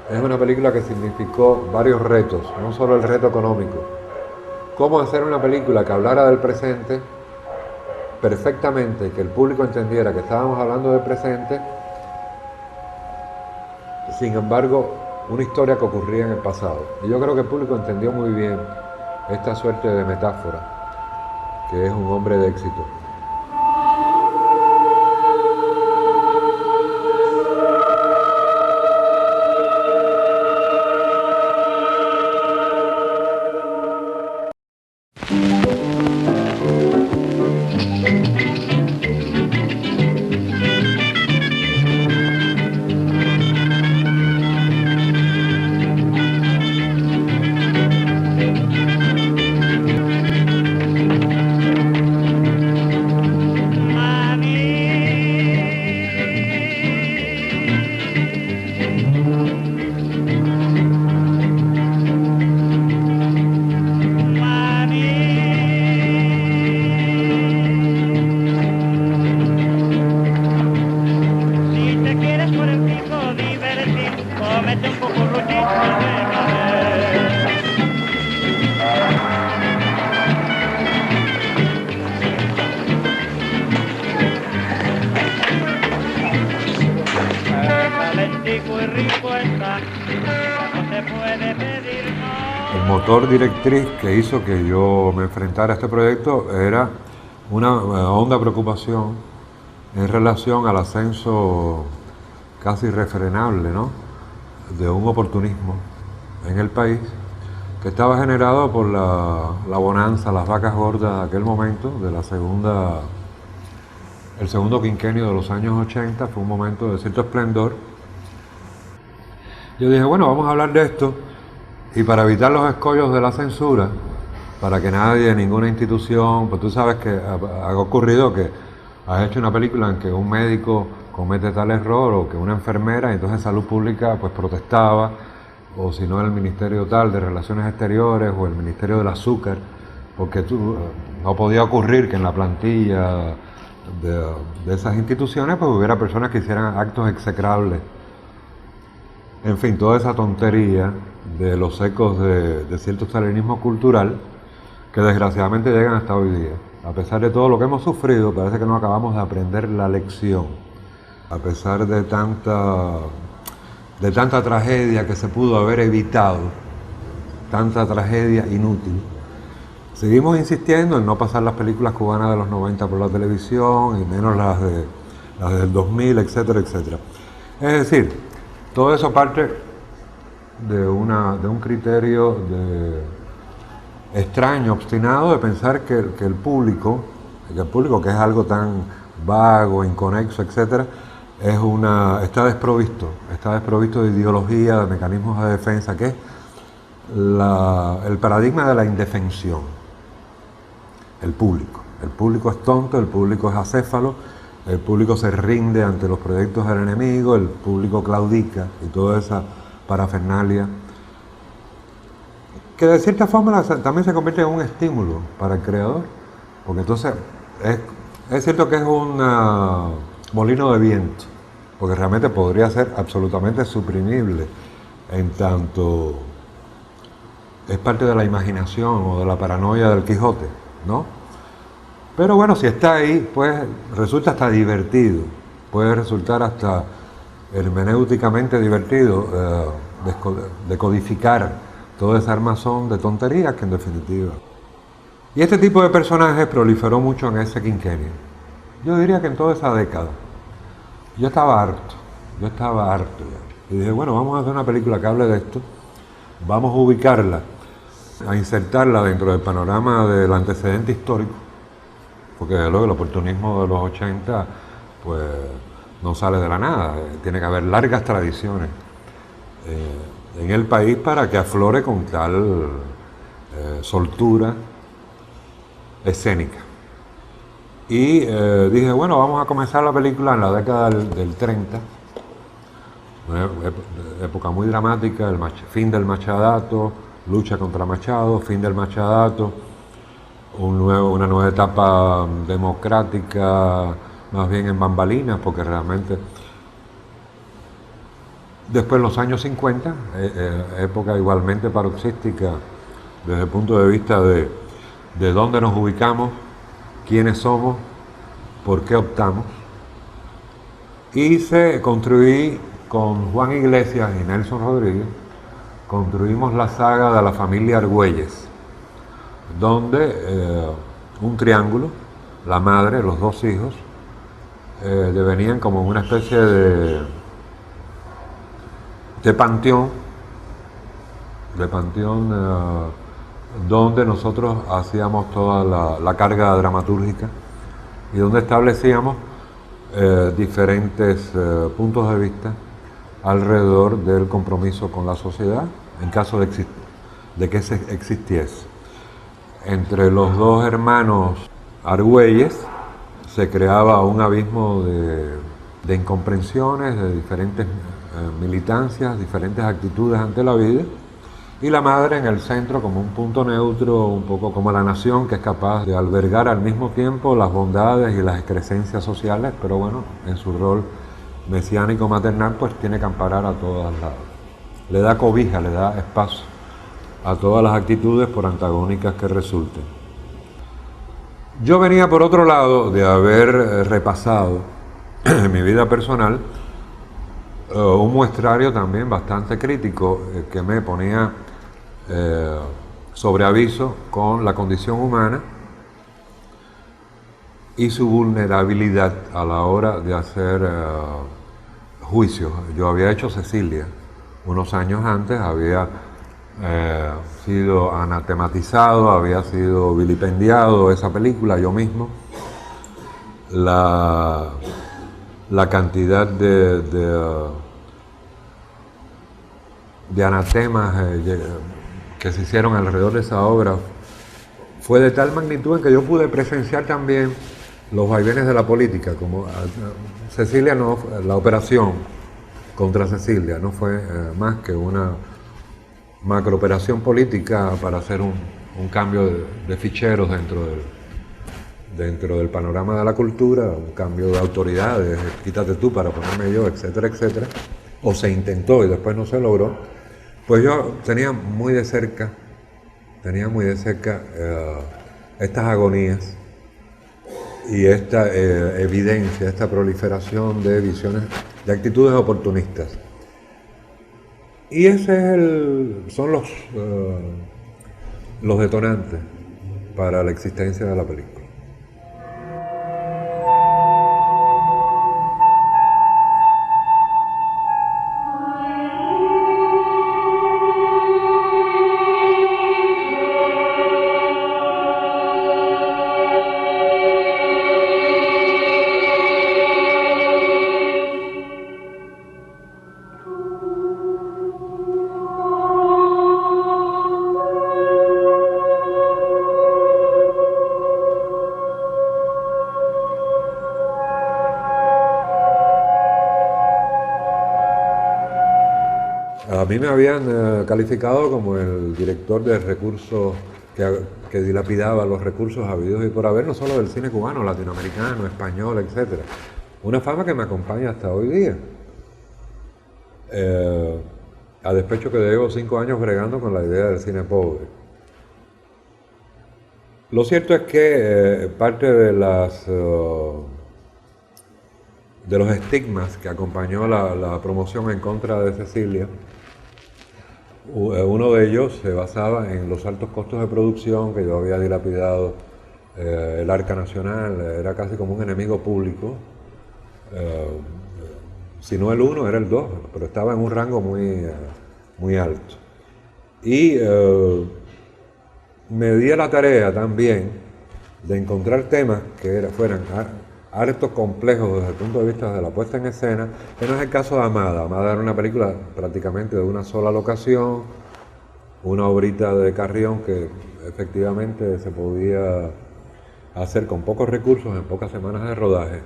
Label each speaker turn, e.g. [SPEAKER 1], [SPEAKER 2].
[SPEAKER 1] Es una película que significó varios retos, no solo el reto económico. Cómo hacer una película que hablara del presente perfectamente, que el público entendiera que estábamos hablando del presente, sin embargo, una historia que ocurría en el pasado. Y yo creo que el público entendió muy bien esta suerte de metáfora, que es un hombre de éxito. El motor directriz que hizo que yo me enfrentara a este proyecto era una honda preocupación en relación al ascenso casi irrefrenable, ¿no?, de un oportunismo en el país que estaba generado por la bonanza, las vacas gordas de aquel momento, de el segundo quinquenio de los años 80, fue un momento de cierto esplendor. Yo dije, bueno, vamos a hablar de esto, y para evitar los escollos de la censura, para que nadie, ninguna institución, pues tú sabes que ha ocurrido que has hecho una película en que un médico comete tal error, o que una enfermera, y entonces Salud Pública pues protestaba, o si no el Ministerio tal de Relaciones Exteriores, o el Ministerio del Azúcar, porque no podía ocurrir que en la plantilla de esas instituciones pues hubiera personas que hicieran actos execrables. En fin, toda esa tontería de los ecos de cierto estalinismo cultural que desgraciadamente llegan hasta hoy día. A pesar de todo lo que hemos sufrido, parece que no acabamos de aprender la lección. A pesar de tanta tragedia que se pudo haber evitado, tanta tragedia inútil, seguimos insistiendo en no pasar las películas cubanas de los 90 por la televisión, y menos las del 2000, etcétera, etcétera. Es decir, todo eso parte de un criterio extraño, obstinado, de pensar que el público, que es algo tan vago, inconexo, etcétera, está desprovisto de ideología, de mecanismos de defensa, que es el paradigma de la indefensión. El público es tonto, el público es acéfalo, el público se rinde ante los proyectos del enemigo, el público claudica, y toda esa parafernalia, que de cierta forma también se convierte en un estímulo para el creador, porque entonces es cierto que es un molino de viento, porque realmente podría ser absolutamente suprimible, en tanto es parte de la imaginación o de la paranoia del Quijote, ¿no? Pero bueno, si está ahí, pues resulta hasta divertido, puede resultar hasta hermenéuticamente divertido decodificar todo ese armazón de tonterías que en definitiva. Y este tipo de personajes proliferó mucho en ese quinquenio. Yo diría que en toda esa década. Yo estaba harto ya. Y dije, bueno, vamos a hacer una película que hable de esto, vamos a ubicarla, a insertarla dentro del panorama del antecedente histórico, porque desde luego el oportunismo de los 80 pues no sale de la nada, tiene que haber largas tradiciones en el país para que aflore con tal soltura escénica. Y dije, bueno, vamos a comenzar la película en la década del 30, una época muy dramática, fin del Machadato, lucha contra Machado, fin del Machadato, una nueva etapa democrática, más bien en bambalinas, porque realmente Después, en los años 50, época igualmente paroxística desde el punto de vista de dónde nos ubicamos, quiénes somos, por qué optamos. Construí con Juan Iglesias y Nelson Rodríguez, construimos la saga de la familia Argüelles, donde un triángulo, la madre, los dos hijos, devenían como una especie de panteón, donde nosotros hacíamos toda la carga dramatúrgica y donde establecíamos diferentes puntos de vista alrededor del compromiso con la sociedad, en caso de que existiese. Entre los dos hermanos Argüelles se creaba un abismo de incomprensiones, de diferentes militancias, diferentes actitudes ante la vida, y la madre en el centro como un punto neutro, un poco como la nación que es capaz de albergar al mismo tiempo las bondades y las excrescencias sociales, pero bueno, en su rol mesiánico maternal pues tiene que amparar a todas le da cobija, le da espacio a todas las actitudes por antagónicas que resulten. Yo venía por otro lado de haber repasado en mi vida personal un muestrario también bastante crítico que me ponía sobre aviso con la condición humana y su vulnerabilidad a la hora de hacer juicios. Yo había hecho Cecilia unos años antes, había sido anatematizado, había sido vilipendiado esa película yo mismo. La cantidad de anatemas que se hicieron alrededor de esa obra fue de tal magnitud en que yo pude presenciar también los vaivenes de la política, como Cecilia no, la operación contra Cecilia no fue más que una macrooperación política para hacer un cambio de ficheros dentro del panorama de la cultura, un cambio de autoridades, quítate tú para ponerme yo, etcétera, etcétera, o se intentó y después no se logró. Pues yo tenía muy de cerca estas agonías y esta evidencia, esta proliferación de visiones, de actitudes oportunistas. Y ese son los detonantes para la existencia de la película. A mí me habían calificado como el director de recursos que dilapidaba los recursos habidos y por haber, no solo del cine cubano, latinoamericano, español, etc. Una fama que me acompaña hasta hoy día. A despecho que llevo 5 años bregando con la idea del cine pobre. Lo cierto es que parte de los estigmas que acompañó la promoción en contra de Cecilia, uno de ellos se basaba en los altos costos de producción, que yo había dilapidado el Arca Nacional, era casi como un enemigo público. Si no el 1, era el 2, pero estaba en un rango muy alto. Y me di a la tarea también de encontrar temas que fueran hartos complejos desde el punto de vista de la puesta en escena, que no es el caso de Amada. Amada era una película prácticamente de una sola locación, una obrita de Carrión que efectivamente se podía hacer con pocos recursos en pocas semanas de rodaje.